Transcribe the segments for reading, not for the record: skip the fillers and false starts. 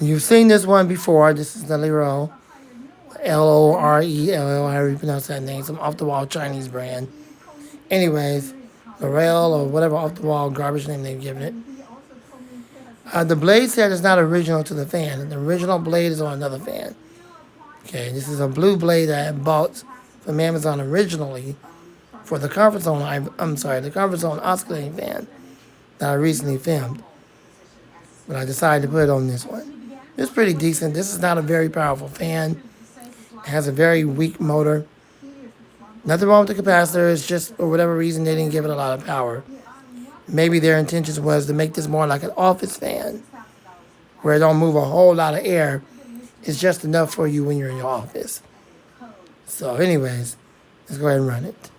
You've seen this one before. This is the Lorel. Lorel, however you pronounce that name. Some off the wall Chinese brand. Anyways, Lorel or whatever off the wall garbage name they've given it. The blade set is not original to the fan. The original blade is on another fan. Okay, this is a blue blade that I bought from Amazon originally for the comfort zone. The comfort zone oscillating fan that I recently filmed. But I decided to put it on this one. It's pretty decent. This is not a very powerful fan. It has a very weak motor. Nothing wrong with the capacitor. It's just for whatever reason they didn't give it a lot of power. Maybe their intentions was to make this more like an office fan, where it don't move a whole lot of air. It's just enough for you when you're in your office. So anyways, let's go ahead and run it.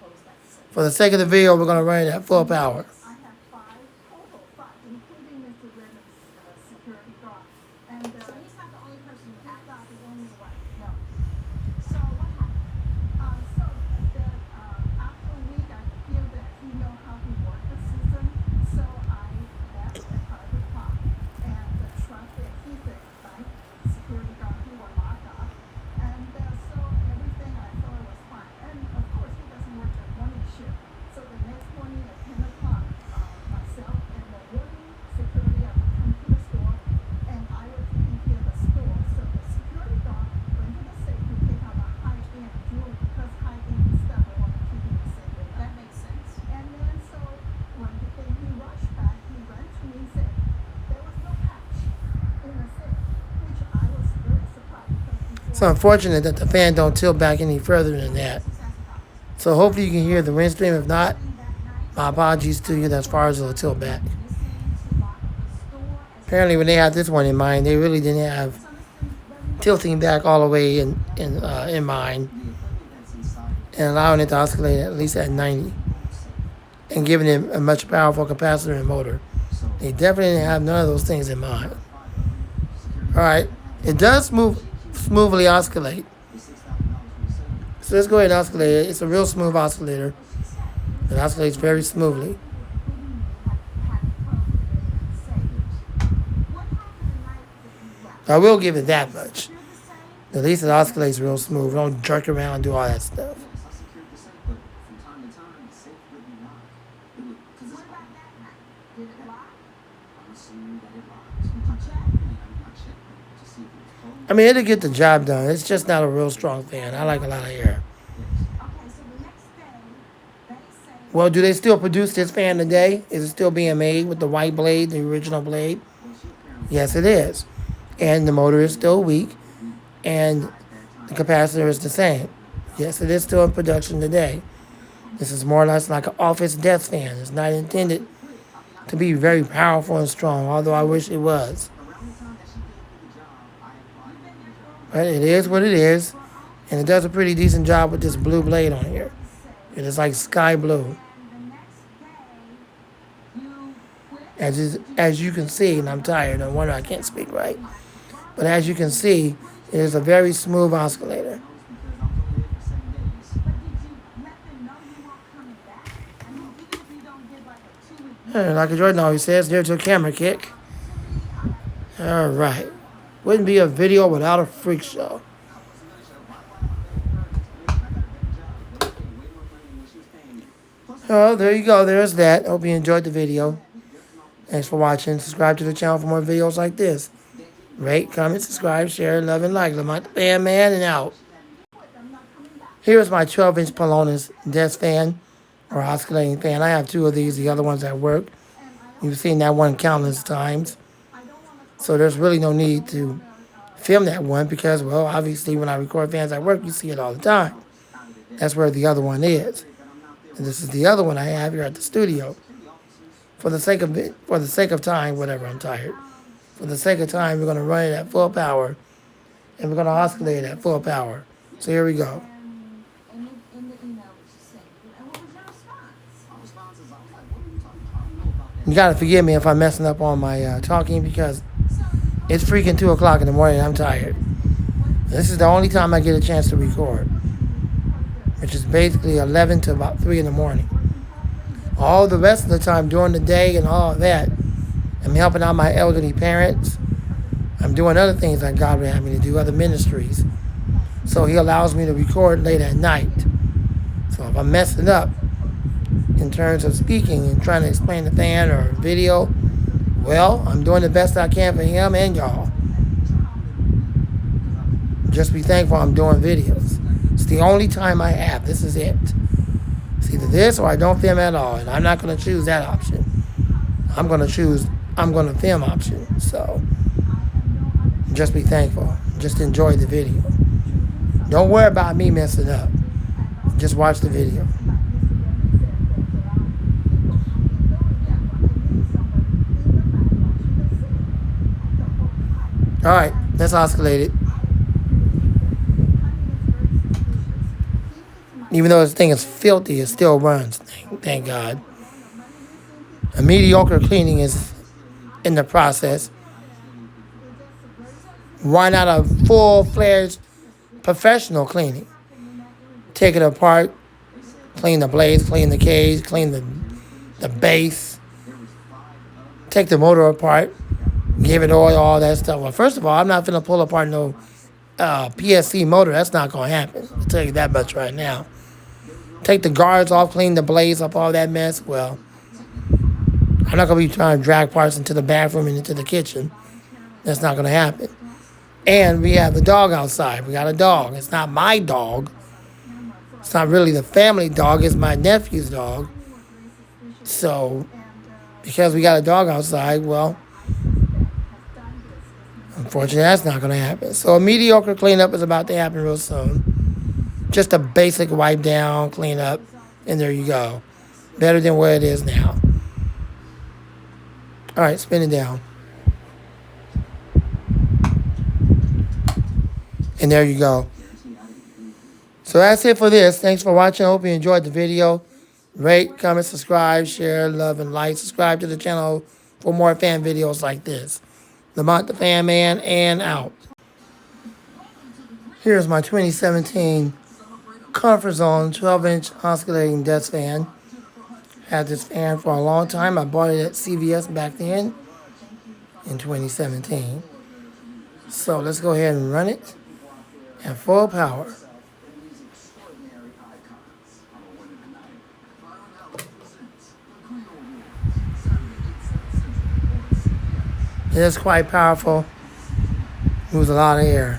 For the sake of the video, we're going to run it at full power. It's unfortunate that the fan don't tilt back any further than that. So hopefully you can hear the wind stream. If not, my apologies to you as far as it'll tilt back. Apparently when they had this one in mind, they really didn't have tilting back all the way in mind and allowing it to oscillate at least at 90 and giving it a much powerful capacitor and motor. They definitely didn't have none of those things in mind. Alright, it does smoothly oscillate. So let's go ahead and oscillate it. It's a real smooth oscillator. It oscillates very smoothly. I will give it that much. At least it oscillates real smooth. Don't jerk around and do all that stuff. I mean, it'll get the job done. It's just not a real strong fan. I like a lot of air. Well, do they still produce this fan today? Is it still being made with the white blade, the original blade? Yes, it is. And the motor is still weak. And the capacitor is the same. Yes, it is still in production today. This is more or less like an office desk fan. It's not intended to be very powerful and strong, although I wish it was. But it is what it is, and it does a pretty decent job with this blue blade on here. It is like sky blue. As you can see, and I'm tired, no wonder I can't speak right. But as you can see, it is a very smooth oscillator. Like Jordan always says, there's your camera kick. Alright. Wouldn't be a video without a freak show. Oh, there you go. There's that. Hope you enjoyed the video. Thanks for watching. Subscribe to the channel for more videos like this. Rate, comment, subscribe, share, love, and like. Lamont the Fan Man, and out. Here's my 12-inch Pelonis desk fan or oscillating fan. I have two of these. The other ones at work. You've seen that one countless times. So there's really no need to film that one because, well, obviously when I record fans at work, you see it all the time. That's where the other one is. And this is the other one I have here at the studio. For the sake of time, whatever, I'm tired. For the sake of time, we're going to run it at full power. And we're going to oscillate at full power. So here we go. You got to forgive me if I'm messing up on my talking because it's freaking 2 o'clock in the morning and I'm tired. This is the only time I get a chance to record, which is basically 11 to about 3 in the morning. All the rest of the time during the day and all of that, I'm helping out my elderly parents I'm doing other things that God would have me to do, other ministries. So he allows me to record late at night. So if I'm messing up in terms of speaking and trying to explain the fan or video, well, I'm doing the best I can for him and y'all. Just be thankful I'm doing videos. It's the only time I have. This is it. It's either this or I don't film at all. And I'm not going to choose that option. I'm going to film option. So just be thankful. Just enjoy the video. Don't worry about me messing up. Just watch the video. All right, let's oscillate it. Even though this thing is filthy, it still runs. Thank God. A mediocre cleaning is in the process. Why not a full-fledged professional cleaning? Take it apart, clean the blades, clean the cage, clean the base, take the motor apart, give it oil, all that stuff. Well, first of all, I'm not going to pull apart no PSC motor. That's not going to happen. I'll tell you that much right now. Take the guards off, clean the blades up, all that mess. Well, I'm not going to be trying to drag parts into the bathroom and into the kitchen. That's not going to happen. And we have the dog outside. We got a dog. It's not my dog. It's not really the family dog. It's my nephew's dog. So, because we got a dog outside, well, unfortunately, that's not going to happen. So, a mediocre cleanup is about to happen real soon. Just a basic wipe down, clean up, and there you go. Better than where it is now. All right, spin it down. And there you go. So that's it for this. Thanks for watching. I hope you enjoyed the video. Rate, comment, subscribe, share, love, and like. Subscribe to the channel for more fan videos like this. Lamont the Fan Man, and out. Here's my 2017 Comfort Zone 12-inch oscillating desk fan. Had this fan for a long time. I bought it at CVS back then in 2017. So let's go ahead and run it at full power. It is quite powerful. Moves a lot of air.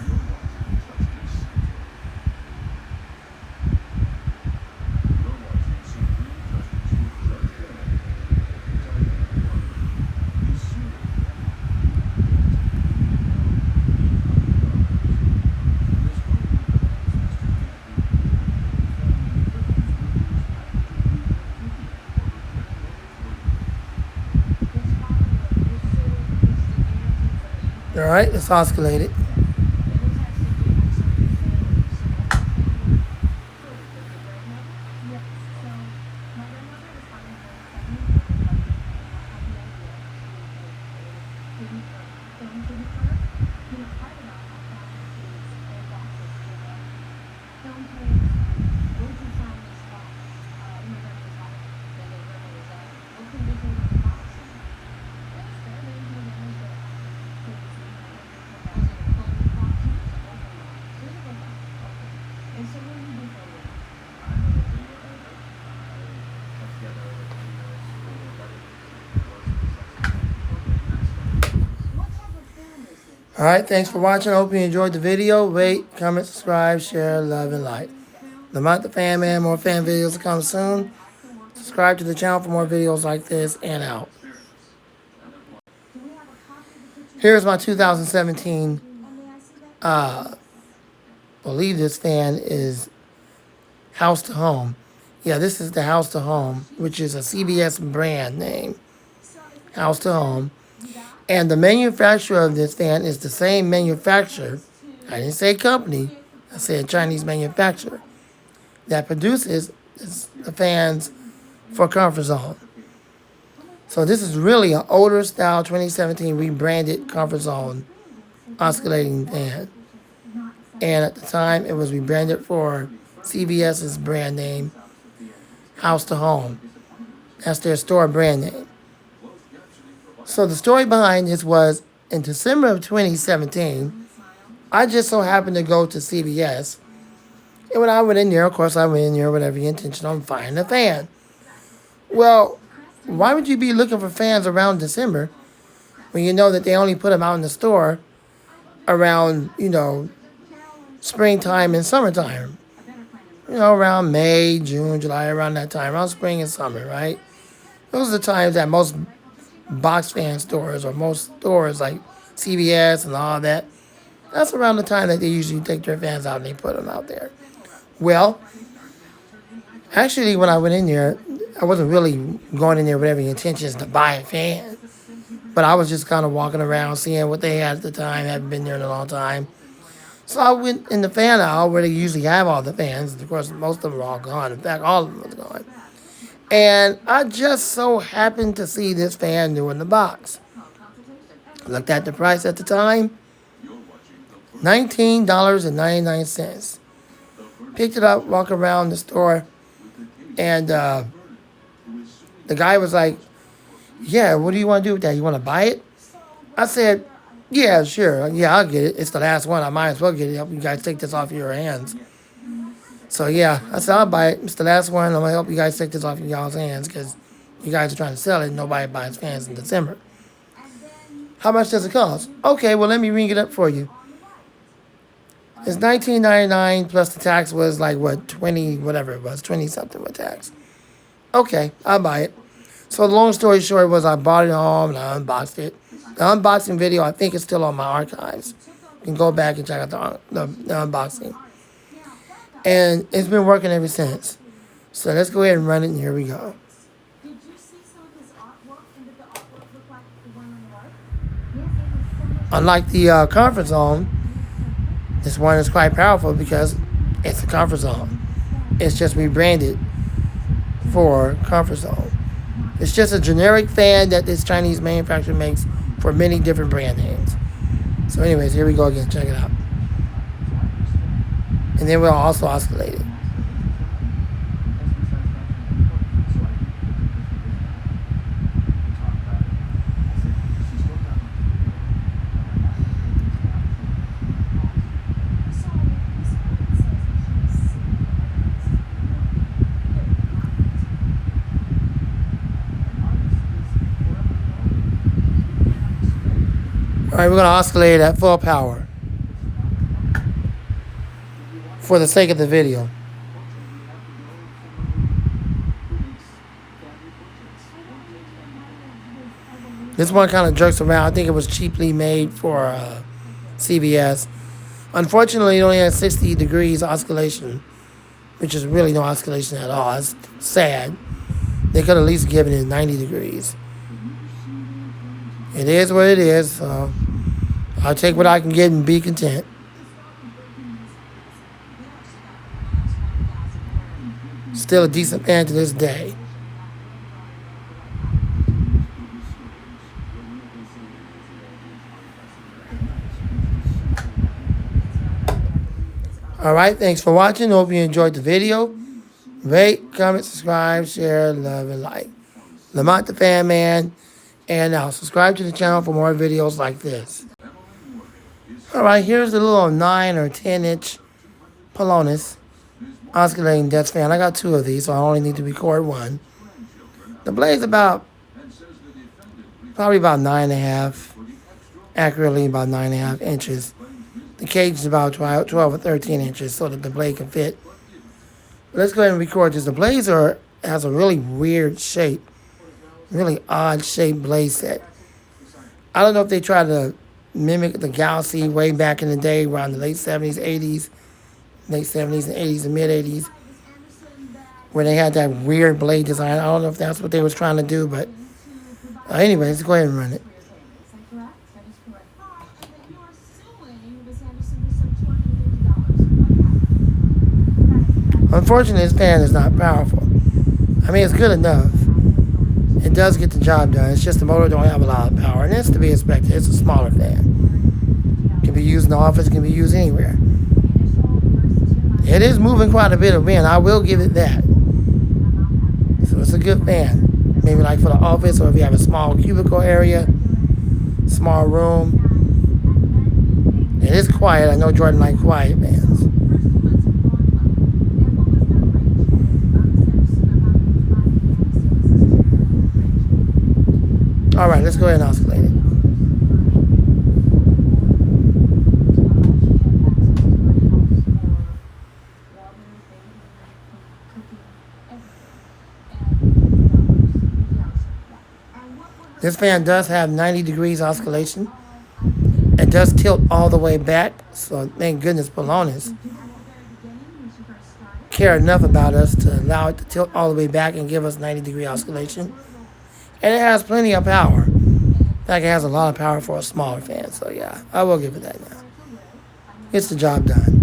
All right, let's oscillate it. All right, thanks for watching. I hope you enjoyed the video. Rate, comment, subscribe, share, love, and like. Lamont the Fan Man, more fan videos to come soon. Subscribe to the channel for more videos like this, and out. Here's my 2017, believe this fan is House to Home. Yeah, this is the House to Home, which is a CBS brand name. House to Home. And the manufacturer of this fan is the same manufacturer, I didn't say company, I said Chinese manufacturer, that produces the fans for Comfort Zone. So this is really an older style 2017 rebranded Comfort Zone oscillating fan. And at the time, it was rebranded for CVS's brand name, House to Home. That's their store brand name. So the story behind this was in December of 2017, I just so happened to go to CVS. And when I went in there, of course, I went in there with every intention on finding a fan. Well, why would you be looking for fans around December when you know that they only put them out in the store around, springtime and summertime? Around May, June, July, around that time, around spring and summer, right? Those are the times that most box fan stores or most stores like CVS and all that, that's around the time that they usually take their fans out and they put them out there. Well, actually, when I went in there, I wasn't really going in there with every intentions to buy a fan. But I was just kind of walking around, seeing what they had at the time. I haven't been there in a long time. So I went in the fan aisle where they usually have all the fans. Of course, most of them are all gone. In fact, all of them are gone. And I just so happened to see this fan new in the box. Looked at the price at the time, $19.99. Picked it up, walked around the store, and the guy was like, yeah, what do you want to do with that? You want to buy it? I said, yeah, sure. Yeah, I'll get it. It's the last one. I might as well get it. Help you guys take this off your hands. So, yeah, I said, I'll buy it. It's the last one. I'm going to help you guys take this off y'all's hands because you guys are trying to sell it and nobody buys fans in December. How much does it cost? Okay, well, let me ring it up for you. It's $19.99 plus the tax was like, 20, whatever it was, 20-something with tax. Okay, I'll buy it. So the long story short was I bought it home and I unboxed it. The unboxing video, I think, is still on my archives. You can go back and check out the unboxing. And it's been working ever since. So let's go ahead and run it, and here we go. Did you see some of his artwork and did the artwork look like the one on the right? Unlike the comfort zone, this one is quite powerful because it's a comfort zone. It's just rebranded for comfort zone. It's just a generic fan that this Chinese manufacturer makes for many different brand names. So anyways, here we go again. Check it out. And then we'll also oscillate it. All right, we're going to oscillate at full power for the sake of the video. This one kind of jerks around. I think it was cheaply made for CVS. Unfortunately, it only has 60 degrees oscillation, which is really no oscillation at all. It's sad. They could at least given it 90 degrees. It is what it is, so I'll take what I can get and be content. Still a decent fan to this day. Alright, thanks for watching. Hope you enjoyed the video. Rate, comment, subscribe, share, love, and like. Lamont the Fan Man. And now subscribe to the channel for more videos like this. Alright, here's a little 9 or 10 inch Polonis oscillating Dutch fan. I got 2 of these, so I only need to record one. The blade's probably about 9.5, accurately about 9.5 inches. The cage is about 12 or 13 inches so that the blade can fit. But let's go ahead and record this. The blade has a really weird shape. Really odd shaped blade set. I don't know if they tried to mimic the Galaxy way back in the day around the late 70s, 80s, late 70s and 80s and mid 80s, where they had that weird blade design. I don't know if that's what they was trying to do, but anyway, let's go ahead and run it. Unfortunately, this fan is not powerful. I mean, it's good enough. It does get the job done. It's just the motor don't have a lot of power. And it's to be expected. It's a smaller fan. It can be used in the office. It can be used anywhere. It is moving quite a bit of wind. I will give it that. So it's a good fan. Maybe like for the office or if you have a small cubicle area. small room. It is quiet. I know Jordan likes quiet fans. All right, let's go ahead and oscillate it. This fan does have 90 degrees oscillation. It does tilt all the way back, so thank goodness Polonus care enough about us to allow it to tilt all the way back and give us 90-degree oscillation. And it has plenty of power. In fact, it has a lot of power for a smaller fan, so yeah, I will give it that now. Gets the job done.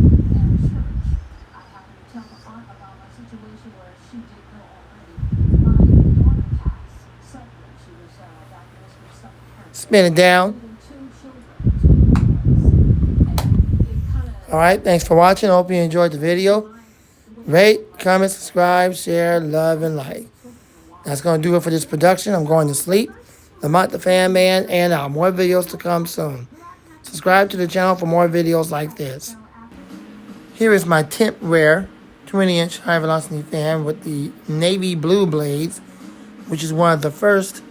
Spin it down. Alright, thanks for watching. I hope you enjoyed the video. Rate, comment, subscribe, share, love, and like. That's going to do it for this production. I'm going to sleep. Lamont the Fan Man, and out. More videos to come soon. Subscribe to the channel for more videos like this. Here is my temp rare 20-inch high velocity fan with the navy blue blades, which is one of the first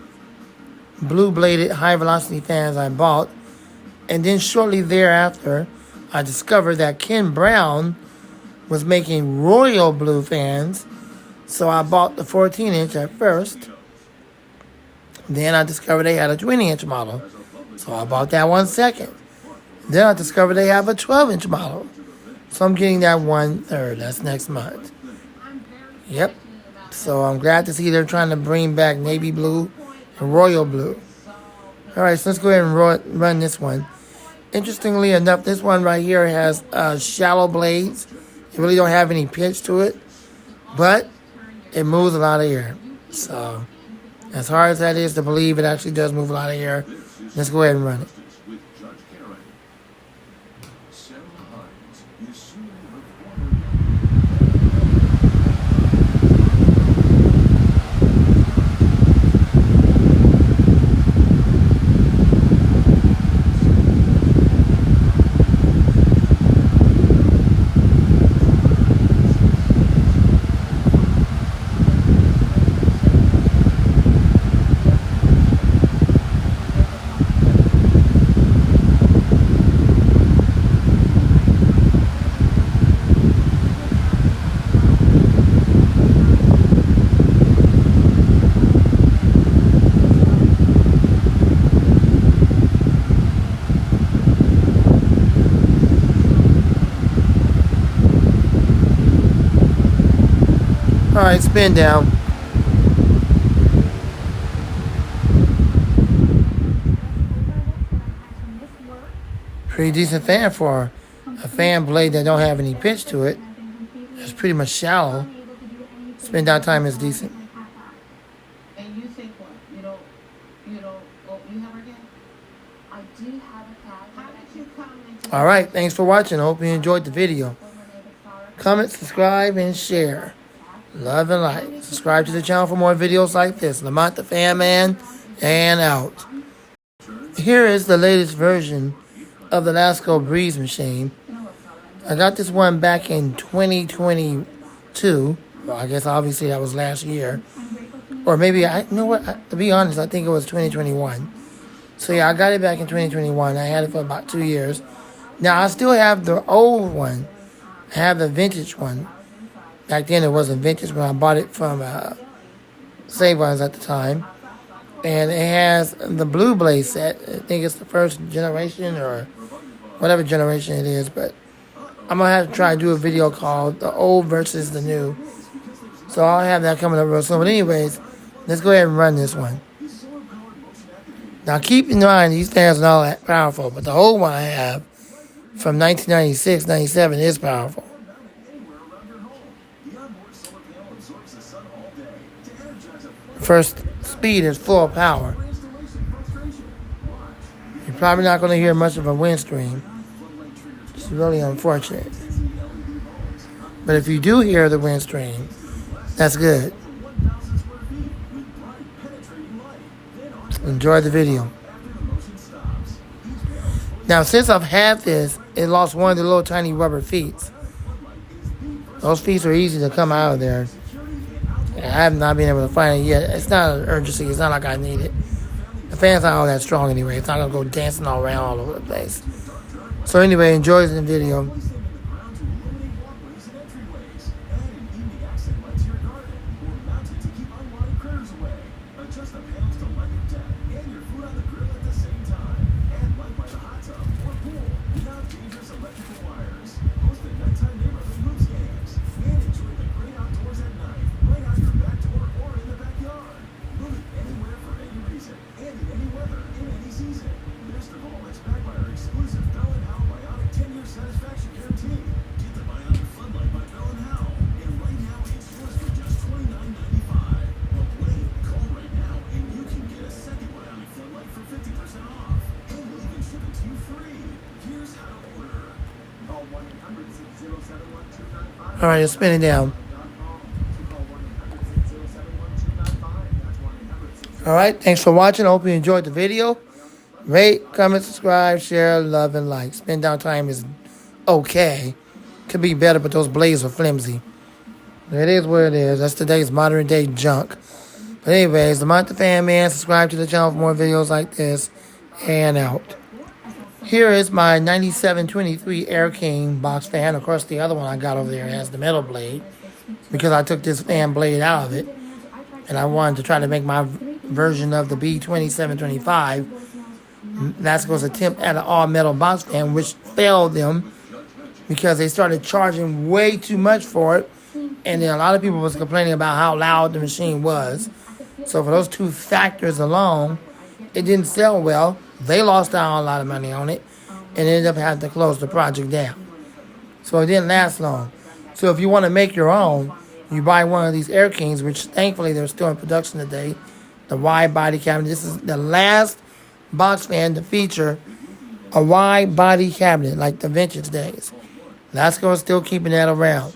blue bladed high velocity fans I bought. And then shortly thereafter, I discovered that Ken Brown was making royal blue fans, so I bought the 14-inch at first. Then I discovered they had a 20-inch model, so I bought that one second. Then I discovered they have a 12-inch model, so I'm getting that 1/3. That's next month. Yep. So I'm glad to see they're trying to bring back navy blue and royal blue. All right, so let's go ahead and run this one. Interestingly enough, this one right here has shallow blades. It really don't have any pitch to it, but it moves a lot of air. So as hard as that is to believe, it actually does move a lot of air. Let's go ahead and run it. All right, spin down. Pretty decent fan for a fan blade that don't have any pitch to it. It's pretty much shallow. Spin down time is decent. And you think what? You don't, you have again? I do have a pad. How did you come into... All right, thanks for watching. I hope you enjoyed the video. Comment, subscribe, and share. Love and like. Subscribe to the channel for more videos like this. Lamont the Fan Man, and out. Here is the latest version of the Lasco Breeze machine. I got this one back in 2022. Well, I guess obviously that was last year. Or maybe, you know what, to be honest, I think it was 2021. So yeah, I got it back in 2021. I had it for about 2 years. Now, I still have the old one. I have the vintage one. Back then, it wasn't vintage when I bought it from Save Ones at the time. And it has the Blue Blade set. I think it's the first generation or whatever generation it is. But I'm going to have to try to do a video called The Old versus the New. So I'll have that coming up real soon. But anyways, let's go ahead and run this one. Now, keep in mind, these fans are not all that powerful. But the old one I have from 1996, 97 is powerful. First speed is full power. You're probably not going to hear much of a wind stream. It's really unfortunate. But if you do hear the wind stream, that's good. Enjoy the video. Now, since I've had this, it lost one of the little tiny rubber feet. Those feet are easy to come out of there. I have not been able to find it yet. It's not an urgency. It's not like I need it. The fan's not all that strong anyway. It's not going to go dancing all around all over the place. So anyway, enjoy the video. All right, it's spinning down. All right, thanks for watching. I hope you enjoyed the video. Rate, comment, subscribe, share, love, and like. Spin down time is okay. Could be better, but those blades are flimsy. It is what it is. That's today's modern day junk. But anyways, the Montage Fan Man. Subscribe to the channel for more videos like this. And out. Here is my 9723 Air King box fan. Of course, the other one I got over there has the metal blade because I took this fan blade out of it. And I wanted to try to make my version of the B2725. That's was attempt at an all-metal box fan, which failed them because they started charging way too much for it. And then a lot of people was complaining about how loud the machine was. So for those two factors alone, it didn't sell well. They lost out a lot of money on it and ended up having to close the project down. So it didn't last long. So if you want to make your own, you buy one of these Air Kings, which thankfully they're still in production today. The wide body cabinet. This is the last box fan to feature a wide body cabinet like the vintage days. Lasco is still keeping that around.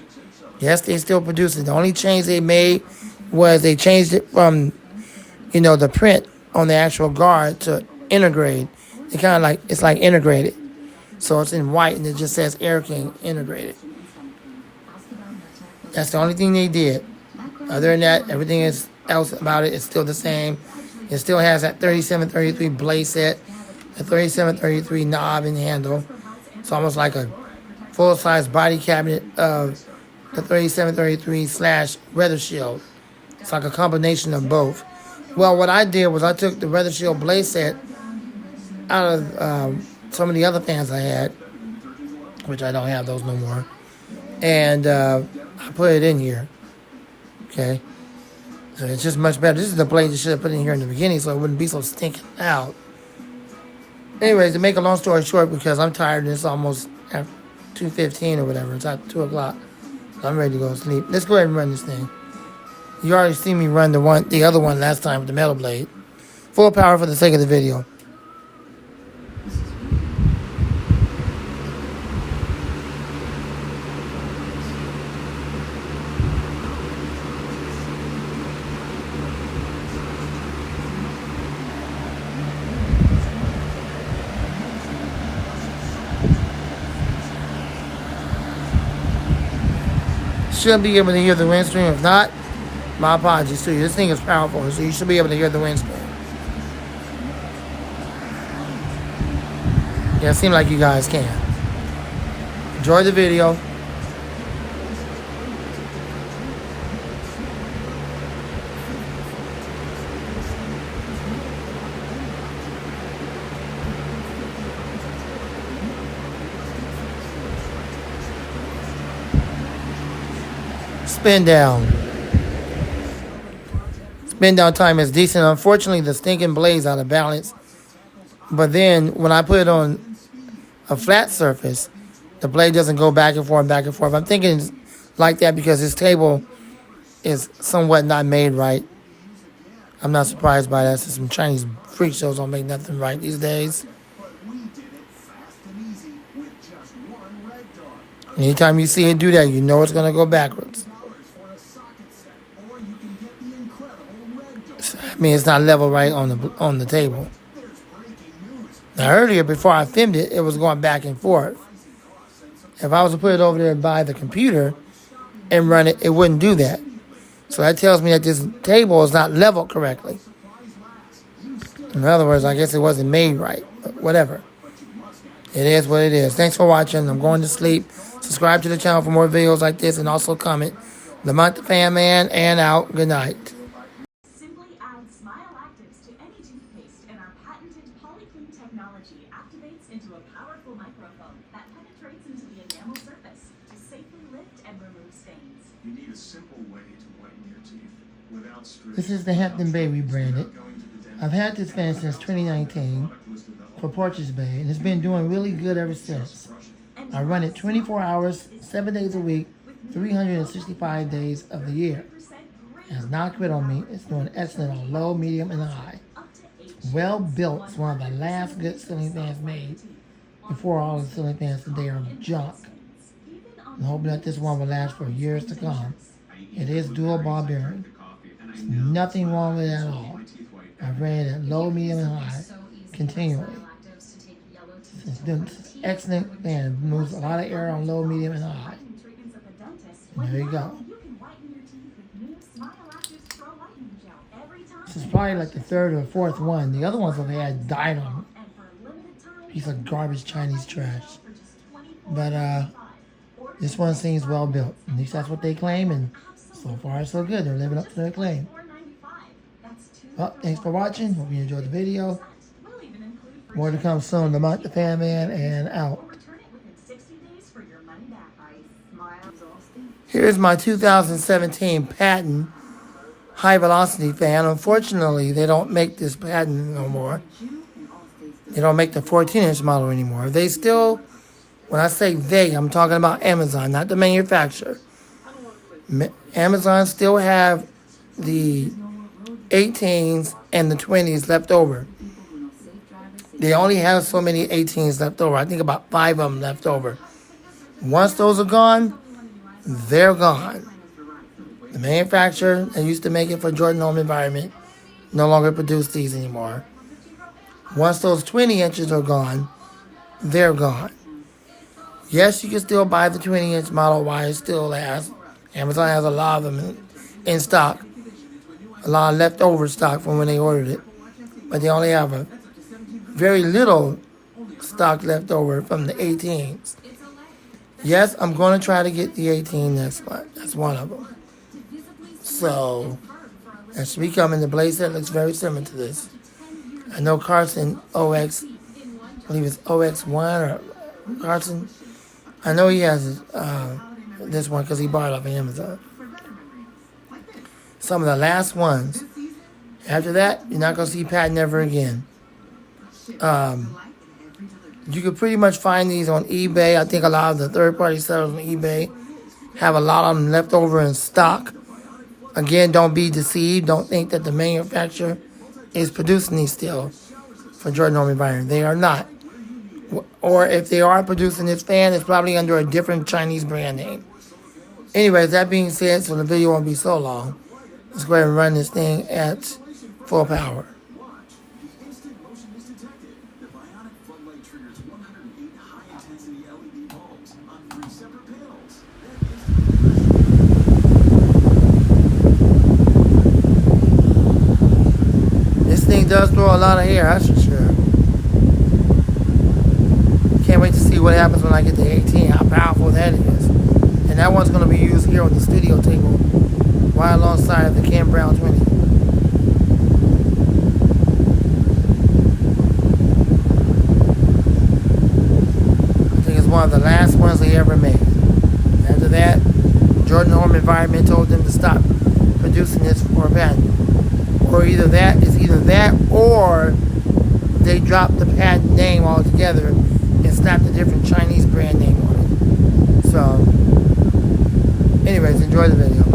Yes, they still produce it. The only change they made was they changed it from, the print on the actual guard to integrated. It kind of like, it's like integrated. So it's in white and it just says Air King integrated. That's the only thing they did. Other than that, everything else about it is still the same. It still has that 3733 blade set, the 3733 knob and handle. It's almost like a full-size body cabinet of the 3733/Weather Shield. It's like a combination of both. Well, what I did was I took the Weather Shield blade set out of some of the other fans I had, which I don't have those no more, and I put it in here. Okay, so it's just much better. This is the blade you should have put in here in the beginning, so it wouldn't be so stinking loud. Anyways, to make a long story short, because I'm tired and it's almost at 2:15 or whatever. It's at 2 o'clock. So I'm ready to go to sleep. Let's go ahead and run this thing. You already seen me run the other one last time with the metal blade. Full power for the sake of the video. Should be able to hear the wind stream. If not, my apologies to you. This thing is powerful, so you should be able to hear the wind stream. Yeah, it seems like you guys can. Enjoy the video. Spin down. Spin down time is decent. Unfortunately, the stinking blade's out of balance. But then when I put it on a flat surface, the blade doesn't go back and forth, back and forth. I'm thinking it's like that because this table is somewhat not made right. I'm not surprised by that, since some Chinese freak shows don't make nothing right these days. Anytime you see it do that, you know it's going to go backwards. I mean, it's not level right on the table. Now earlier, before I filmed it, it was going back and forth. If I was to put it over there by the computer and run it, it wouldn't do that. So that tells me that this table is not leveled correctly. In other words, I guess it wasn't made right. But whatever. It is what it is. Thanks for watching. I'm going to sleep. Subscribe to the channel for more videos like this and also comment. Lamont the Fan Man and out. Good night. Simply add Smile Actives to any toothpaste, and our patented polyclean technology activates into a powerful microphone that penetrates into the enamel surface to safely lift and remove stains. You need a simple way to whiten your teeth without stress. This is the Hampton Bay rebranded. I've had this fan since 2019 for Porches Bay, and it's been doing really good ever since. I run it 24 hours, 7 days a week, 365 days of the year. It has not quit on me. It's doing excellent on low, medium, and high. Well built. It's one of the last good ceiling fans made before all the ceiling fans today are junk. I'm hoping that this one will last for years to come. It is dual ball bearing. There's nothing wrong with it at all. I've ran it at low, medium, and high continually. It's doing excellent fan. It moves a lot of air on low, medium, and high. And there you go. This is probably like the third or fourth one. The other ones that they had died on me. Piece of garbage Chinese trash. But this one seems well built. At least that's what they claim, and so far so good. They're living up to their claim. Well, thanks for watching. Hope you enjoyed the video. More to come soon. Lamont the Fan Man and out. Here's my 2017 patent high velocity fan. Unfortunately, they don't make this patent no more. They don't make the 14-inch model anymore. They still, when I say they, I'm talking about Amazon, not the manufacturer. Amazon still have the 18s and the 20s left over. They only have so many 18s left over. I think about 5 of them left over. Once those are gone, they're gone. The manufacturer that used to make it for Jordan Home Environment no longer produce these anymore. Once those 20 inches are gone, they're gone. Yes, you can still buy the 20-inch model while it still lasts. Amazon has a lot of them in stock. A lot of leftover stock from when they ordered it. But they only have a very little stock left over from the 18s. Yes, I'm going to try to get the 18 next month. That's one of them. So, that should be coming. The blaze set looks very similar to this. I know Carson OX, I believe it's OX1 or Carson. I know he has this one because he bought it off of Amazon. Some of the last ones. After that, you're not going to see patent ever again. You can pretty much find these on eBay. I think a lot of the third-party sellers on eBay have a lot of them left over in stock. Again, don't be deceived. Don't think that the manufacturer is producing these still for Jordan Home Environment. They are not. Or if they are producing this fan, it's probably under a different Chinese brand name. Anyways, that being said, so the video won't be so long, let's go ahead and run this thing at full power. This thing does throw a lot of air, that's for sure. Can't wait to see what happens when I get the 18, how powerful that is. And that one's going to be used here on the studio table, right alongside the Cam Brown 20. I think it's one of the last ones they ever made. After that, Jordan Home Environment told them to stop producing this for a patent. Or either that, or they dropped the patent name altogether and slapped a different Chinese brand name on it. So, anyways, enjoy the video.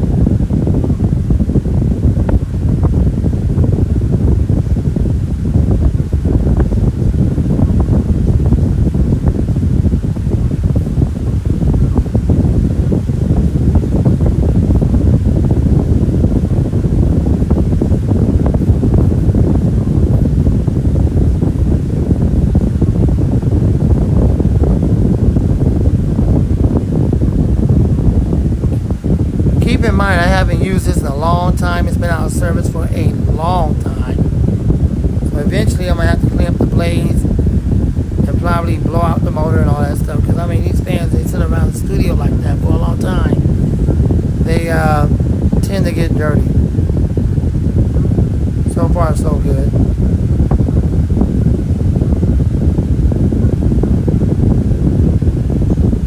service for a long time. So eventually I'm going to have to clean up the blades and probably blow out the motor and all that stuff. Because, I mean, these fans, they sit around the studio like that for a long time. They tend to get dirty. So far, so good.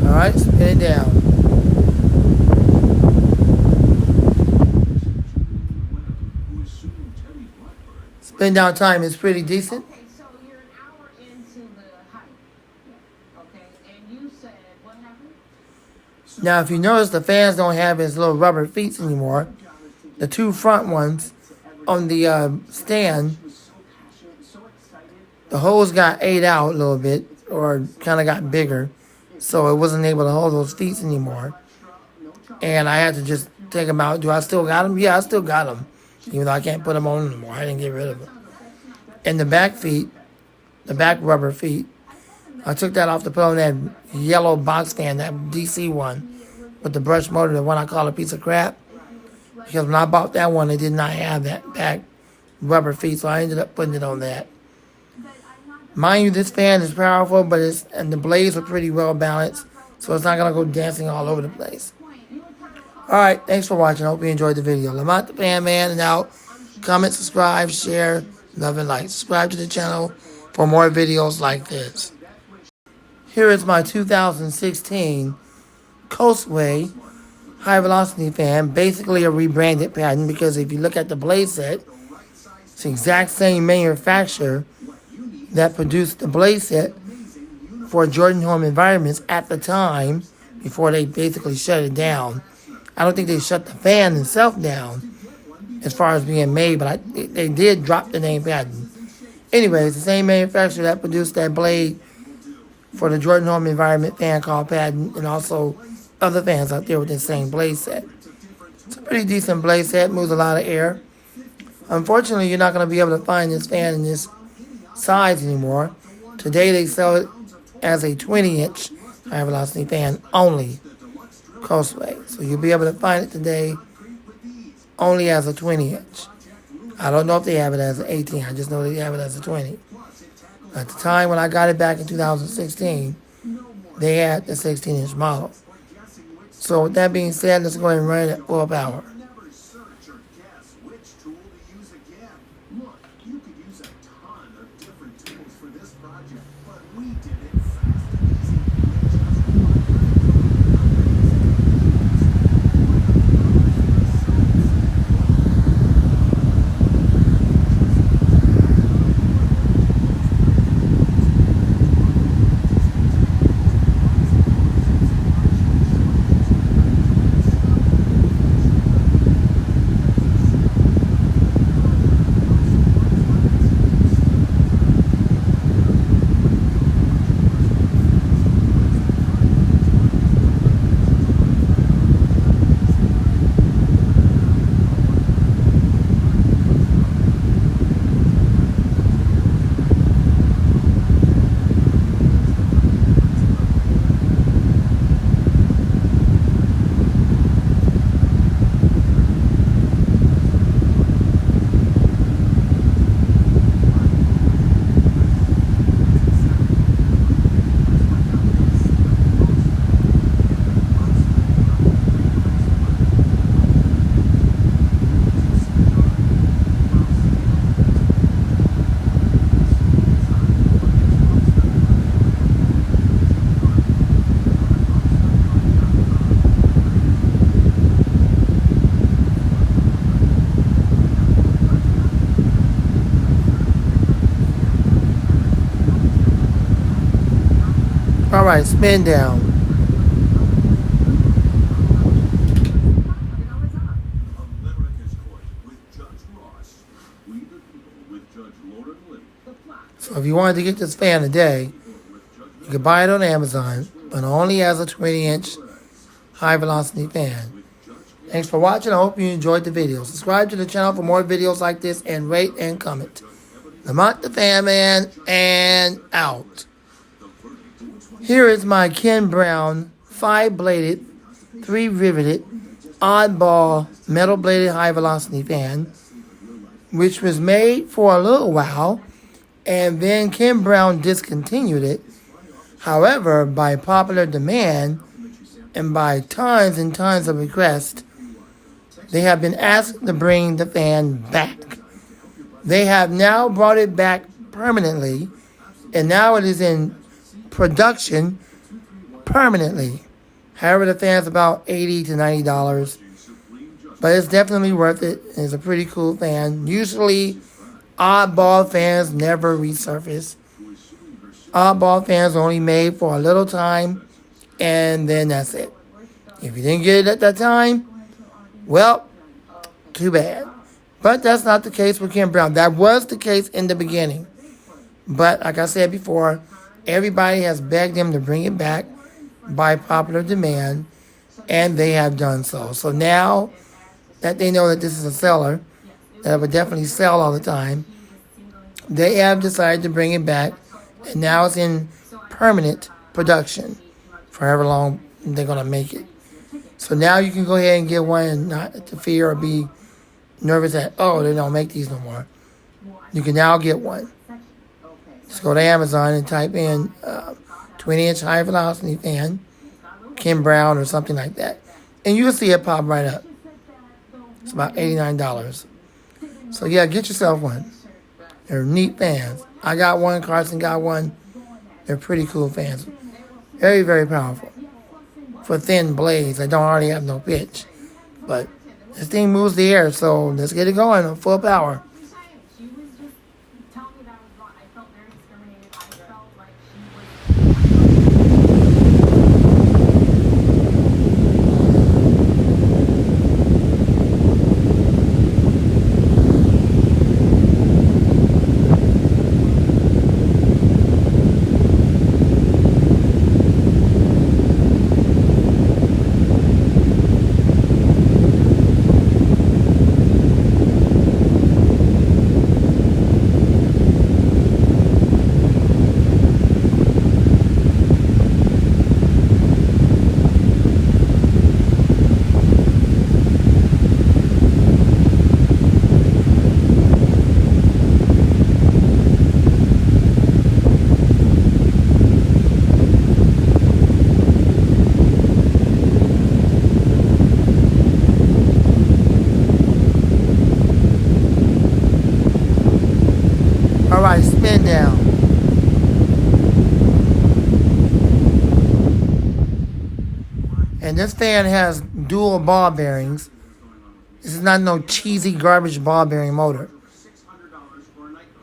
Alright, spin it down. Spin down time is pretty decent. Okay, so you're an hour into the hike. Okay, and you said what happened? Now, if you notice, the fans don't have his little rubber feet anymore. The two front ones on the stand, the hose got ate out a little bit, or kind of got bigger, so it wasn't able to hold those feet anymore. And I had to just take them out. Do I still got them? Yeah, I still got them, even though I can't put them on anymore. I didn't get rid of them. And the back feet, the back rubber feet, I took that off to put on that yellow box fan, that DC one, with the brush motor, the one I call a piece of crap. Because when I bought that one, it did not have that back rubber feet, so I ended up putting it on that. Mind you, this fan is powerful, but and the blades are pretty well balanced, so it's not going to go dancing all over the place. Alright, thanks for watching. I hope you enjoyed the video. Lamont the Fan Man and out. Comment, subscribe, share, love and like. Subscribe to the channel for more videos like this. Here is my 2016 Coastway high velocity fan, basically a rebranded pattern, because if you look at the blade set, it's the exact same manufacturer that produced the blade set for Jordan Home Environments at the time, before they basically shut it down. I don't think they shut the fan itself down as far as being made, but they did drop the name pattern. Anyway, it's the same manufacturer that produced that blade for the Jordan Home Environment fan called Patton, and also other fans out there with the same blade set. It's a pretty decent blade set, moves a lot of air. Unfortunately, you're not going to be able to find this fan in this size anymore. Today they sell it as a 20-inch high velocity fan only, Coastway. So you'll be able to find it today only as a 20-inch. I don't know if they have it as an 18. I just know they have it as a 20. At the time when I got it back in 2016, they had the 16-inch model. So with that being said, let's go ahead and run it at full power. Never search or guess which tool to use again. Look, you could use a ton of different tools for this project, but we did it fast and easy with just Alright, spin down. America's Court with Judge Ross. We the people with Judge Lauren Lee. So if you wanted to get this fan today, you could buy it on Amazon, but only as a 20-inch high velocity fan. Thanks for watching. I hope you enjoyed the video. Subscribe to the channel for more videos like this, and rate and comment. Lamont the Fan Man, and out. Here is my Ken Brown 5-bladed, 3-riveted, oddball, metal-bladed high velocity fan. which was made for a little while, and then Ken Brown discontinued it. However, by popular demand and by tons and tons of requests, they have been asked to bring the fan back. They have now brought it back permanently, and now it is in production permanently. However, the fan's about $80 to $90, but it's definitely worth it. It's a pretty cool fan. Usually, oddball fans never resurface. Oddball fans are only made for a little time, and then that's it. If you didn't get it at that time, well, too bad. But that's not the case with Ken Brown. That was the case in the beginning. But like I said before, everybody has begged him to bring it back by popular demand, and they have done so. So now that they know that this is a seller, that would definitely sell all the time, they have decided to bring it back, and now it's in permanent production for however long they're going to make it. So now you can go ahead and get one and not to fear or be nervous that, oh, they don't make these no more. You can now get one. Just go to Amazon and type in 20-inch high velocity fan, Ken Brown or something like that. And you'll see it pop right up. It's about $89. So yeah, get yourself one. They're neat fans. I got one, Carson got one. They're pretty cool fans. Very, very powerful. For thin blades that don't already have no pitch. But this thing moves the air, so let's get it going on full power. She was just telling me that I was wrong. I felt very discriminated. I felt like she was. Alright, spin down. And this fan has dual ball bearings. This is not no cheesy garbage ball bearing motor.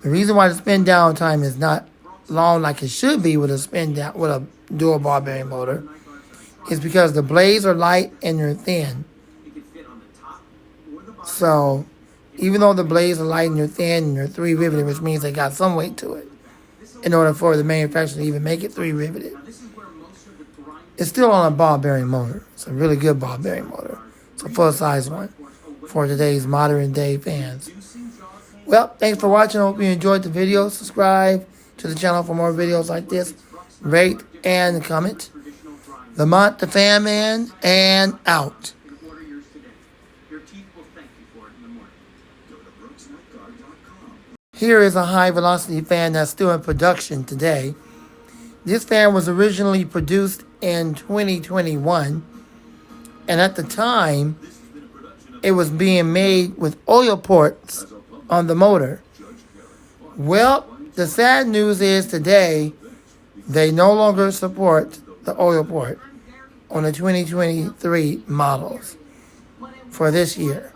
The reason why the spin down time is not long like it should be with a spin down with a dual ball bearing motor is because the blades are light and they're thin. So even though the blades are light and they're thin and they're 3 riveted, which means they got some weight to it, in order for the manufacturer to even make it 3 riveted, it's still on a ball bearing motor. It's a really good ball bearing motor. It's a full size one for today's modern day fans. Well, thanks for watching. I hope you enjoyed the video. Subscribe to the channel for more videos like this. Rate and comment. Lamont the Fan Man, and out. Here is a high velocity fan that's still in production today. This fan was originally produced in 2021, and at the time it was being made with oil ports on the motor. Well, the sad news is today they no longer support the oil port on the 2023 models for this year.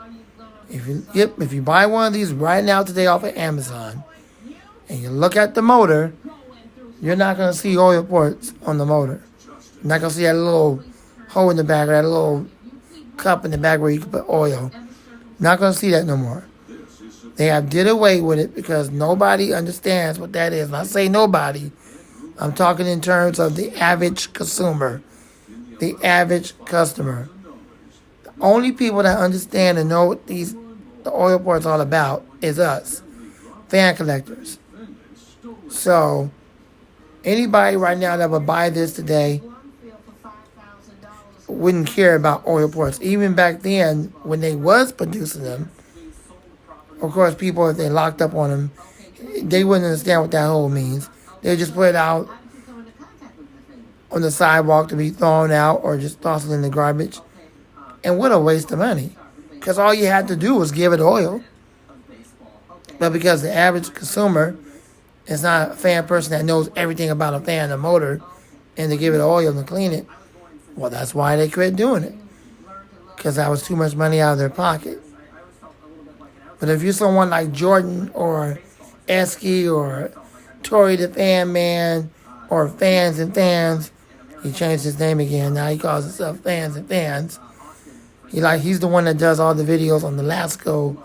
If you buy one of these right now today off of Amazon and you look at the motor, you're not going to see oil ports on the motor. You're not going to see that little hole in the back or that little cup in the back where you can put oil. Not going to see that no more. They have did away with it because nobody understands what that is. And I say nobody, I'm talking in terms of the average consumer, the average customer. The only people that understand and know what the oil ports all about is us, fan collectors. So anybody right now that would buy this today wouldn't care about oil ports. Even back then, when they was producing them, Of course, people, if they locked up on him, they wouldn't understand what that hole means. They just put it out How did you come into contact with the thing? on the sidewalk to be thrown out or just toss it in the garbage. And what a waste of money. Because all you had to do was give it oil. But because the average consumer is not a fan person that knows everything about a fan and motor, and to give it oil and clean it, well, that's why they quit doing it. Because that was too much money out of their pocket. But if you're someone like Jordan or Esky or Tory the Fan Man or Fans and Fans, he changed his name again. Now he calls himself Fans and Fans. He's the one that does all the videos on the Lasco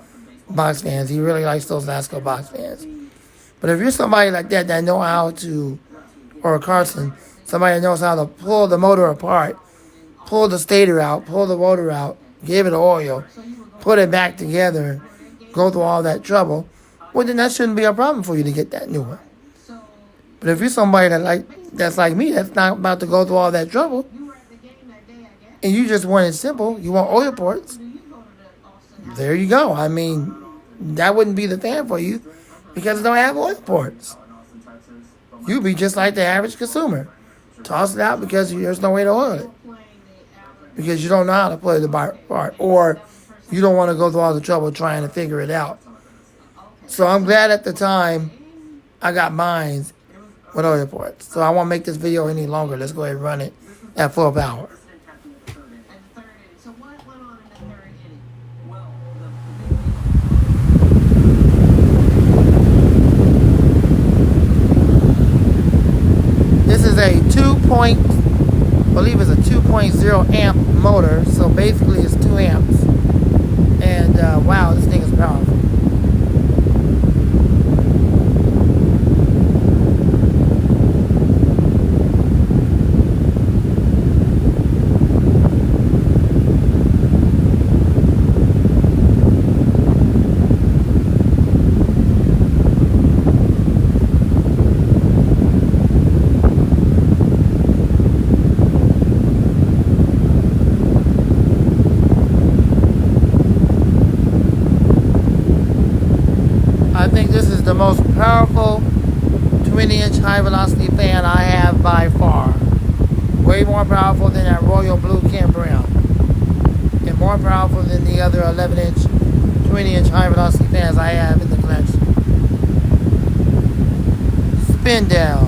box fans. He really likes those Lasco box fans. But if you're somebody like that know how to, or Carson, somebody that knows how to pull the motor apart, pull the stator out, pull the motor out, give it oil, put it back together, go through all that trouble, well, then that shouldn't be a problem for you to get that new one. But if you're somebody that's like me, that's not about to go through all that trouble, and you just want it simple, you want oil ports, there you go. I mean, that wouldn't be the fan for you because it don't have oil ports. You'd be just like the average consumer. Toss it out because there's no way to oil it. Because you don't know how to play the part, or you don't want to go through all the trouble trying to figure it out. So I'm glad at the time I got mine with oil ports. So I won't make this video any longer. Let's go ahead and run it at full power. So what went on in the third inning? This is a 2.0 amp motor, so basically it's 2 amps. And wow, this thing is powerful. I think this is the most powerful 20-inch high-velocity fan I have by far. Way more powerful than that Royal Blue Ken Brown. And more powerful than the other 11-inch, 20-inch high-velocity fans I have in the collection. Spin down.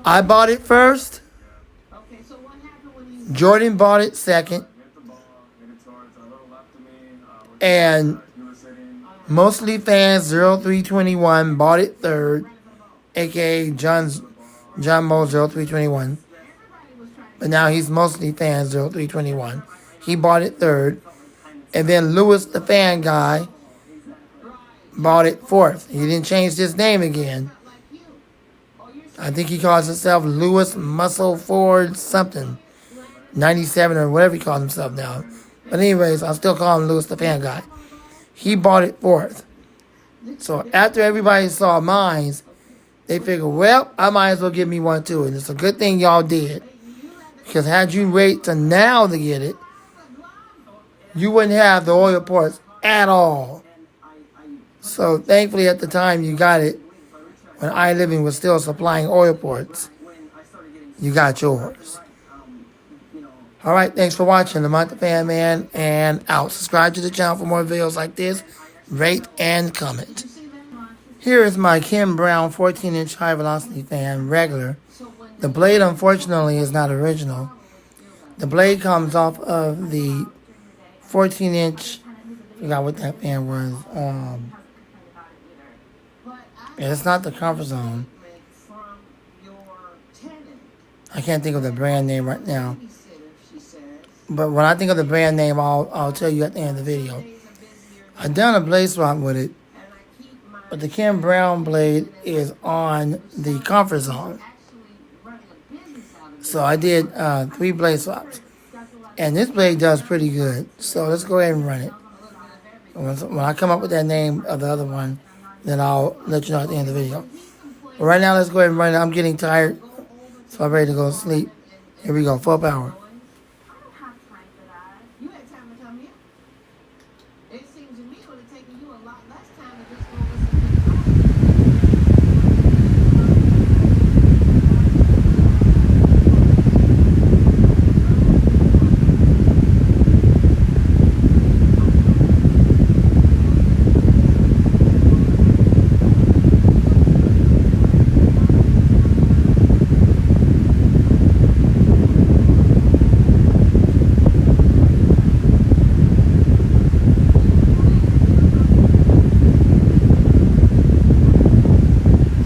I bought it first. Okay, so what happened when you Jordan bought it second. And Mostly Fans 0321 bought it third, aka John Mo 0321. But now he's Mostly Fans 0321. He bought it third. And then Lewis the Fan Guy bought it fourth. He didn't change his name again. I think he calls himself Lewis Muscle Ford something. 97 or whatever he calls himself now. But anyways, I'll still call him Lewis the Fan Guy. He bought it fourth. So after everybody saw mine, they figured, well, I might as well get me one too. And it's a good thing y'all did. Because had you wait till now to get it, you wouldn't have the oil ports at all. So thankfully at the time you got it, when iLiving was still supplying oil ports, you got yours. Alright, thanks for watching. I'm the Fan Man, and out. Subscribe to the channel for more videos like this. Rate and comment. Here is my Ken Brown 14-inch high-velocity fan, regular. The blade, unfortunately, is not original. The blade comes off of the 14-inch, I forgot what that fan was. It's not the Comfort Zone. I can't think of the brand name right now. But when I think of the brand name, I'll tell you at the end of the video. I've done a blade swap with it, but the Ken Brown blade is on the Comfort Zone. So I did 3 blade swaps. And this blade does pretty good. So let's go ahead and run it. When I come up with that name of the other one, then I'll let you know at the end of the video. But right now, let's go ahead and run it. I'm getting tired, so I'm ready to go to sleep. Here we go, full power. I I don't have time for that. You had time to come here. It seems to me it would have taken you a lot less time to just go listen to the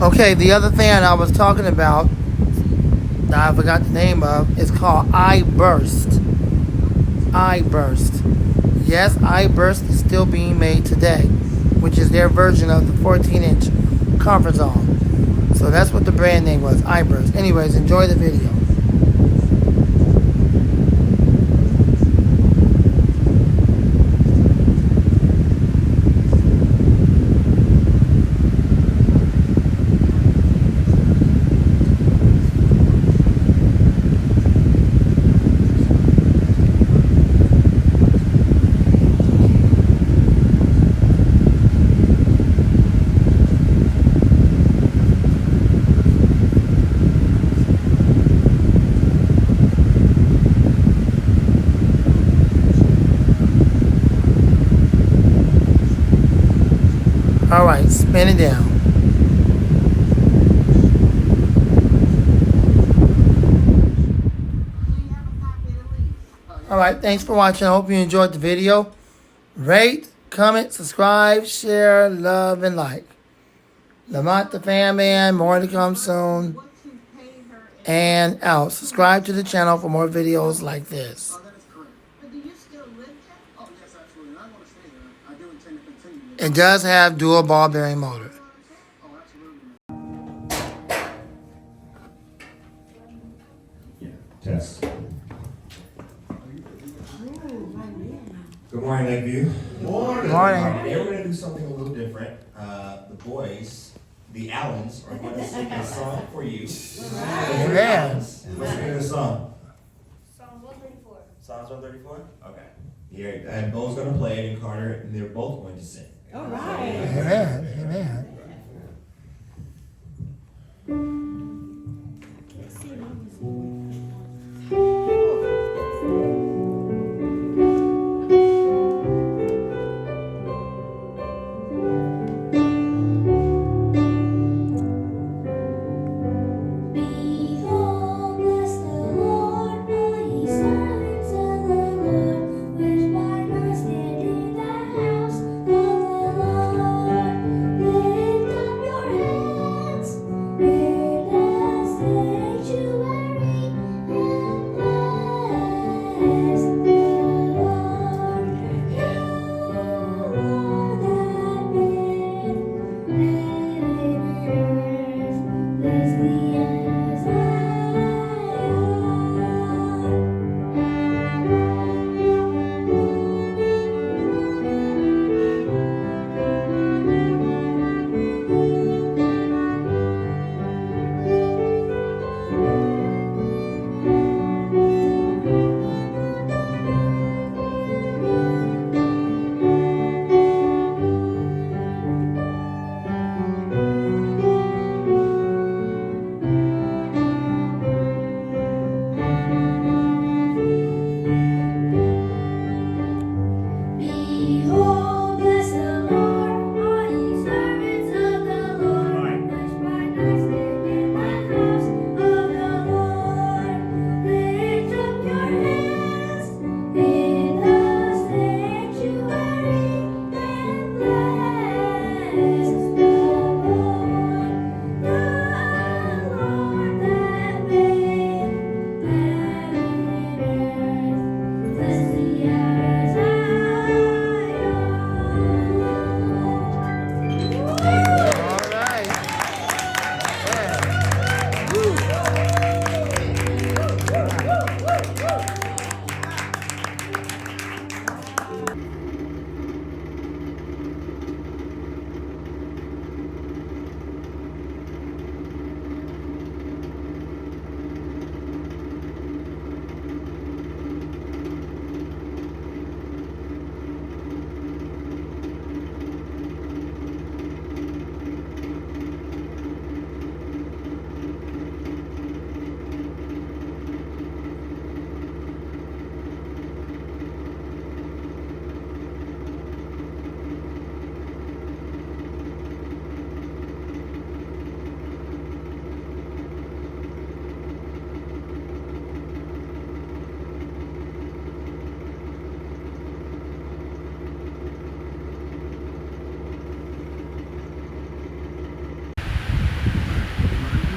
Okay, the other fan I was talking about that I forgot the name of is called iBurst. iBurst. Yes, iBurst is still being made today, which is their version of the 14-inch conference hall. So that's what the brand name was, iBurst. Anyways, enjoy the video. All right, spin it down. All right, thanks for watching. I hope you enjoyed the video. Rate, comment, subscribe, share, love, and like. Lamont the Fan Man, more to come soon. And out. Subscribe to the channel for more videos like this. Oh, that is correct. But do you still live there? Oh, yes, absolutely. And I want to stay there. I do intend to continue. It does have dual ball bearing motor. Oh, absolutely. Test. Good morning, Lakeview. Morning. Today we're going to do something a little different. The boys, the Allens, are going to sing a song for you. Amen. Let's sing a song. Psalms 134. Psalms 134? Okay. Here, and Bo's going to play it, and Carter, and they're both going to sing. All right. Amen. Amen. Behold, bless the Lord, all ye servants of the Lord, which by night stand in the house of the Lord.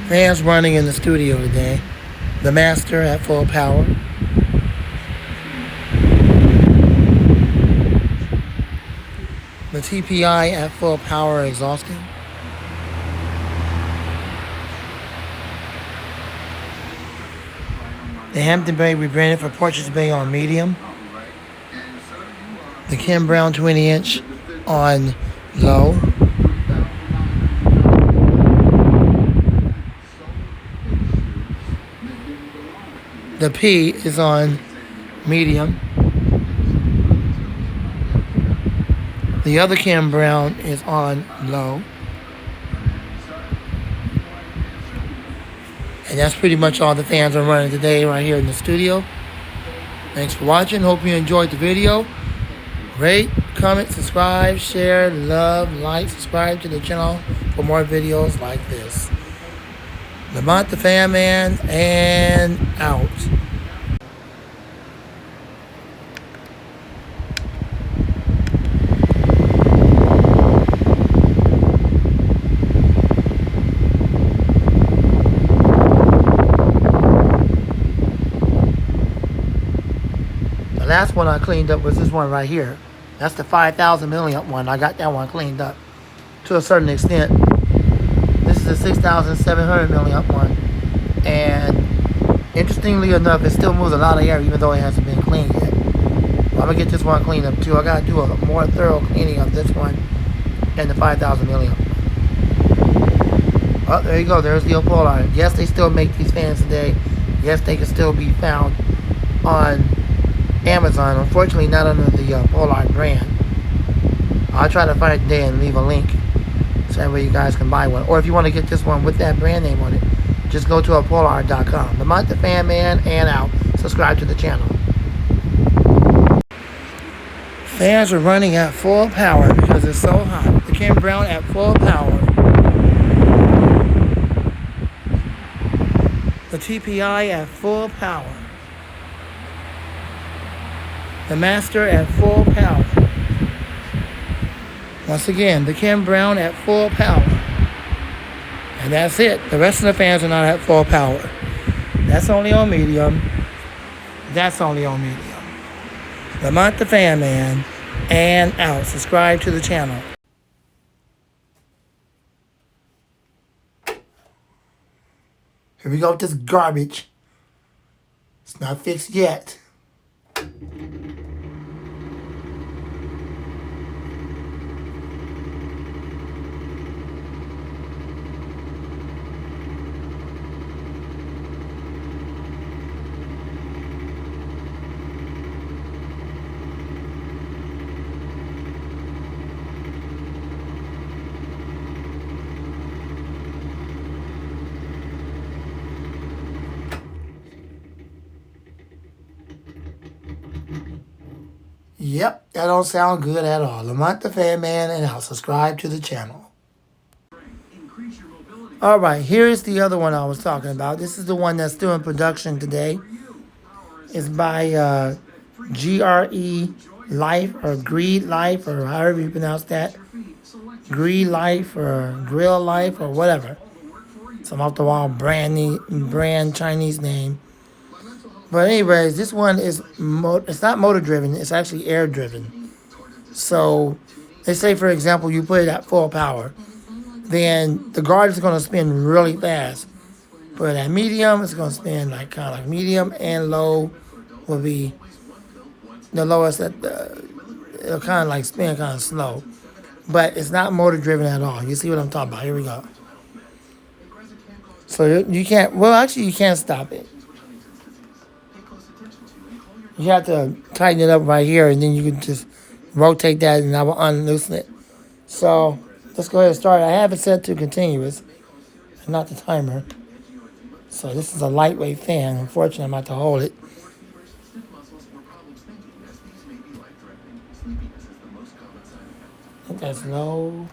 Fans running in the studio today. The master at full power. The TPI at full power exhausting. The Hampton Bay rebranded for Porches Bay on medium. The Ken Brown 20-inch on low. The P is on medium. The other Ken Brown is on low. And that's pretty much all the fans are running today right here in the studio. Thanks for watching. Hope you enjoyed the video. Rate, comment, subscribe, share, love, like, subscribe to the channel for more videos like this. Lamont the Fan Man, and out. The last one I cleaned up was this one right here. That's the 5,000 milliamp one. I got that one cleaned up to a certain extent. This is a 6,700 milliamp one. And interestingly enough, it still moves a lot of air even though it hasn't been cleaned yet. Well, I'm going to get this one cleaned up too. I got to do a more thorough cleaning of this one and the 5,000 milliamp. Oh, there you go. There's the Polar. Yes, they still make these fans today. Yes, they can still be found on Amazon. Unfortunately, not under the Polar brand. I'll try to find it today and leave a link so that way you guys can buy one. Or if you want to get this one with that brand name on it, just go to Polar.com. Lamont the Fan Man, and out. Subscribe to the channel. Fans are running at full power because it's so hot. The Ken Brown at full power. The TPI at full power. The master at full power. Once again, the Ken Brown at full power. And that's it. The rest of the fans are not at full power. That's only on medium. That's only on medium. Lamont the Fan Man, and out. Subscribe to the channel. Here we go with this garbage. It's not fixed yet. Yep, that don't sound good at all. Lamont the Fan Man, and I'll subscribe to the channel. Alright, here's the other one I was talking about. This is the one that's still in production today. It's by GRE Life, or Greed Life, or however you pronounce that. Greed Life, or Grill Life, or whatever. Some off the wall brand Chinese name. But anyways, this one is, it's not motor driven, it's actually air driven. So, they say for example, you put it at full power, then the guard is going to spin really fast. Put it at medium, it's going to spin like kind of like medium, and low will be the lowest at it'll kind of like spin kind of slow. But it's not motor driven at all. You see what I'm talking about? Here we go. So you can't, well actually you can't stop it. You have to tighten it up right here, and then you can just rotate that, and I will unloosen it. So let's go ahead and start. I have it set to continuous, and not the timer. So this is a lightweight fan. Unfortunately, I'm about to hold it. I think that's low.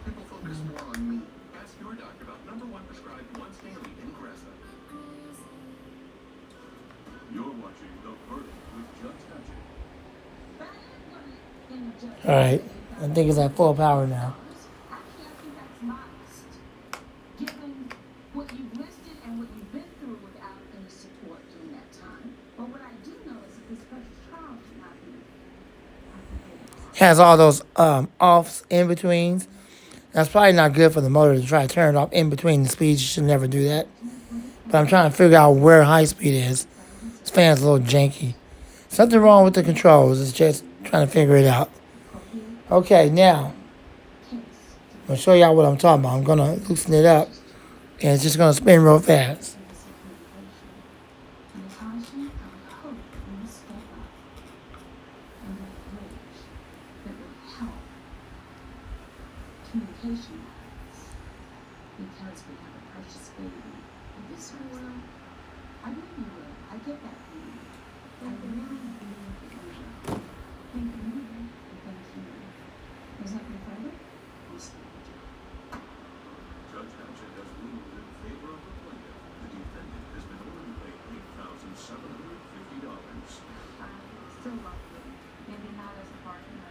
All right, I think it's at full power now. Given what you've listed has all those offs in betweens. That's probably not good for the motor to try to turn it off in between the speeds. You should never do that. But I'm trying to figure out where high speed is. This fan's a little janky. Something wrong with the controls. It's just trying to figure it out. Okay, now I'm gonna show y'all what I'm talking about. I'm gonna loosen it up, and it's just gonna spin real fast. Montage, I hope you step up and be a bridge that will help communication matters because we have a precious baby of this world. I know you will. I get that from you. I really believe that you will. Thank you. Thank you. Was that your father? Yes, Judge Hatchett has ruled in favor of the plaintiff. The defendant has been ordered to pay $8,750. Still love you. Maybe not as a partner,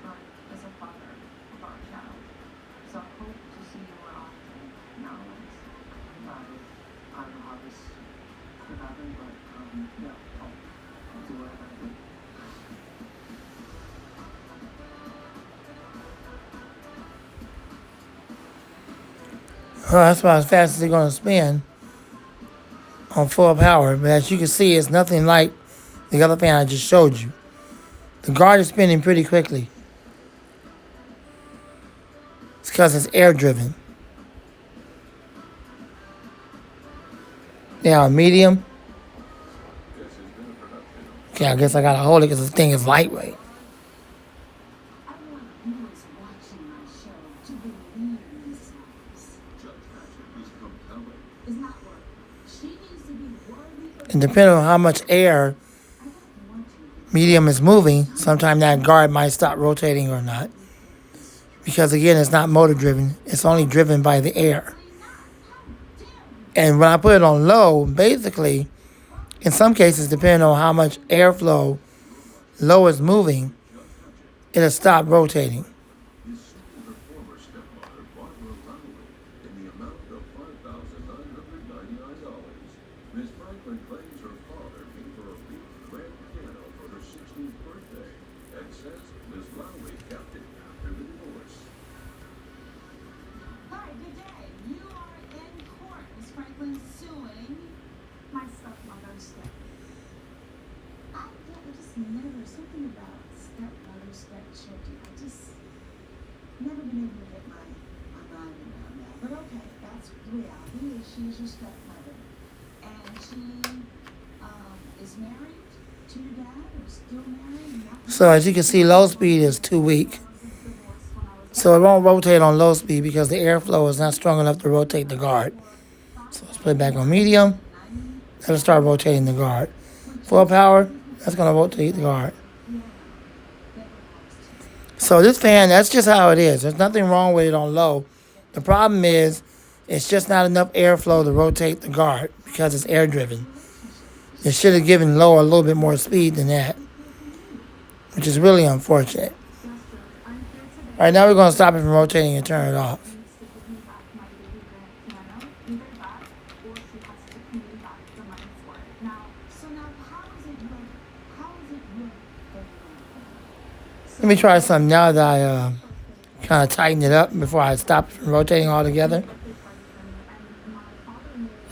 but as a father of our child. So I hope to see you more often, not less. I don't know how this could happen, but yeah, I'll do whatever I do. That's about as fast as they're gonna spin on full power. But as you can see, it's nothing like the other fan I just showed you. The guard is spinning pretty quickly. It's because it's air driven. Now, medium. Okay, I guess I gotta hold it because this thing is lightweight. I want viewers watching my show to believe in themselves. Judge Hatchett is compelling. Is not worthy. She needs to be worthy of And depending on how much air I don't want to. medium is moving, sometimes that guard might stop rotating or not. Because again, it's not motor driven. It's only driven by the air. And when I put it on low, basically, in some cases, depending on how much airflow low is moving, it'll stop rotating. Is suing her former stepmother, Barbara Lowley, in the amount of $5,999. Ms. Franklin claims her father gave her a big grand piano for her 16th birthday and says Ms. Lowley kept it after the divorce. Hi, good day. You are in court. Miss Franklin suing my stepmother's step. I just never, something about stepmother, stepchildren. I just never been able to get my mind around that. But okay, that's the reality. She's your stepmother. And she is married to your dad or still married? So as you can see, low speed is too weak. So it won't rotate on low speed because the airflow is not strong enough to rotate the guard. So let's put it back on medium. That'll start rotating the guard. Full power, that's going to rotate the guard. So this fan, that's just how it is. There's nothing wrong with it on low. The problem is it's just not enough airflow to rotate the guard because it's air driven. It should have given low a little bit more speed than that, which is really unfortunate. All right, now we're going to stop it from rotating and turn it off. Let me try something now that I kind of tightened it up before I stop it from rotating altogether.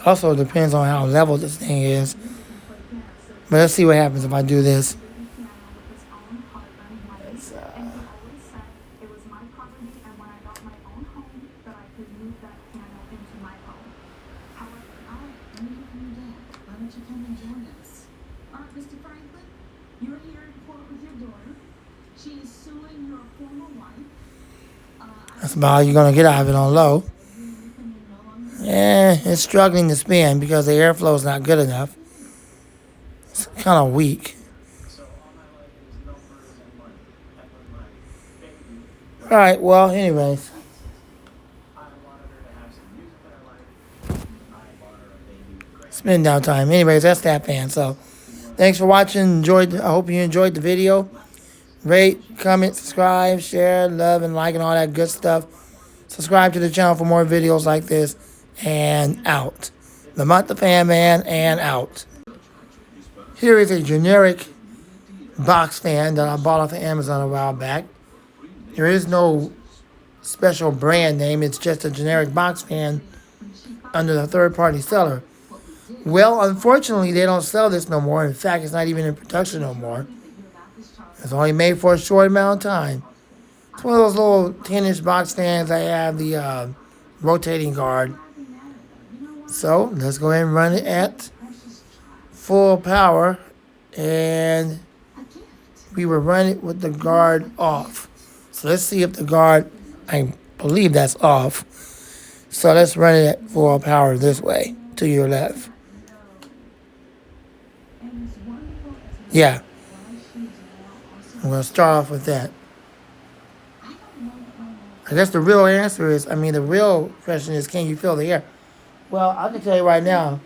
Also depends on how level this thing is. But let's see what happens if I do this. Mr. Franklin, you're here in court with your daughter. She is suing your former wife. That's about all you're going to get out of it on low. It's struggling to spin because the airflow is not good enough. It's kind of weak. So all my life is numbers and money. And with my baby, All right, well, anyways. I wanted her to have some music in her life. I bought her a baby grand. Spin down time. Anyways, that's that fan. So thanks for watching. I hope you enjoyed the video. Rate, comment, subscribe, share, love, and like, and all that good stuff. Subscribe to the channel for more videos like this. And out. Lamont the Fan Man and out. Here is a generic box fan that I bought off of Amazon a while back. There is no special brand name. It's just a generic box fan under the third-party seller. Well, unfortunately, they don't sell this no more. In fact, it's not even in production no more. It's only made for a short amount of time. It's one of those little 10-inch box fans that have the rotating guard. So let's go ahead and run it at full power, and we will run it with the guard off. So let's see if the guard, I believe that's off. So let's run it at full power this way, to your left. Yeah, I'm going to start off with that. I guess the real answer is, the real question is, can you feel the air? Well, I can tell you right now,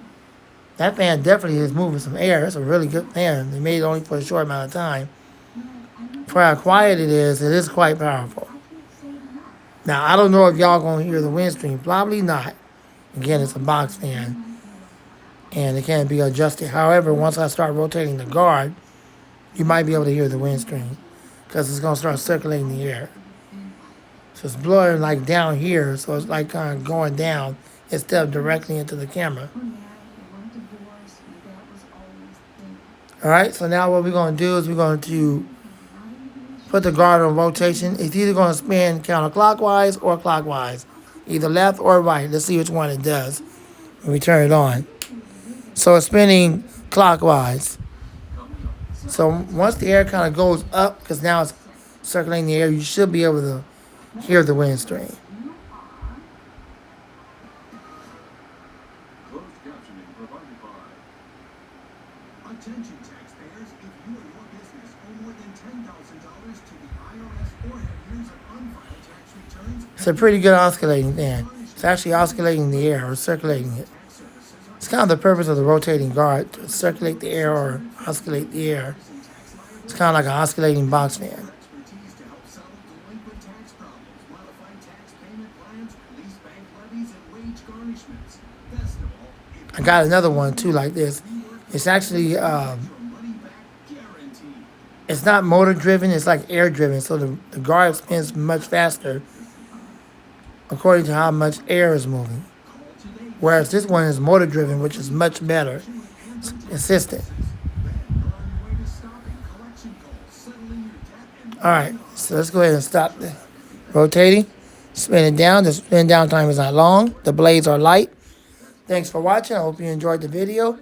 that fan definitely is moving some air. It's a really good fan. They made it only for a short amount of time. For how quiet it is quite powerful. Now, I don't know if y'all going to hear the wind stream. Probably not. Again, it's a box fan, and it can't be adjusted. However, once I start rotating the guard, you might be able to hear the wind stream because it's going to start circulating the air. So it's blowing like down here, so it's like kind of going down instead of directly into the camera. Alright, so now what we're going to do is we're going to put the guard on rotation. It's either going to spin counterclockwise or clockwise. Either left or right. Let's see which one it does when we turn it on. So it's spinning clockwise. So once the air kind of goes up, because now it's circulating the air, you should be able to hear the wind stream. Closed captioning provided by. Attention taxpayers, if you or your business owe more than $10,000 to the IRS or have years of unfiled tax returns, It's a pretty good oscillating fan. It's actually oscillating the air or circulating it. It's kind of the purpose of the rotating guard, to circulate the air or oscillate the air. It's kind of like an oscillating box fan. expertise to help settle delinquent tax problems, modify tax payment plans, release bank levies, and wage garnishments. Best of all, if I got another one too like this. It's actually, your money back guaranteed. it's not motor driven, it's like air driven. So the guard spins much faster according to how much air is moving. Whereas this one is motor driven, which is much better. It's consistent. Alright, so let's go ahead and stop the rotating. Spin it down. The spin down time is not long. The blades are light. Thanks for watching. I hope you enjoyed the video.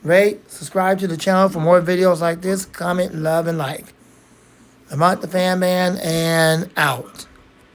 Rate, subscribe to the channel for more videos like this. Comment, love, and like. I'm out the Fan Man, and out.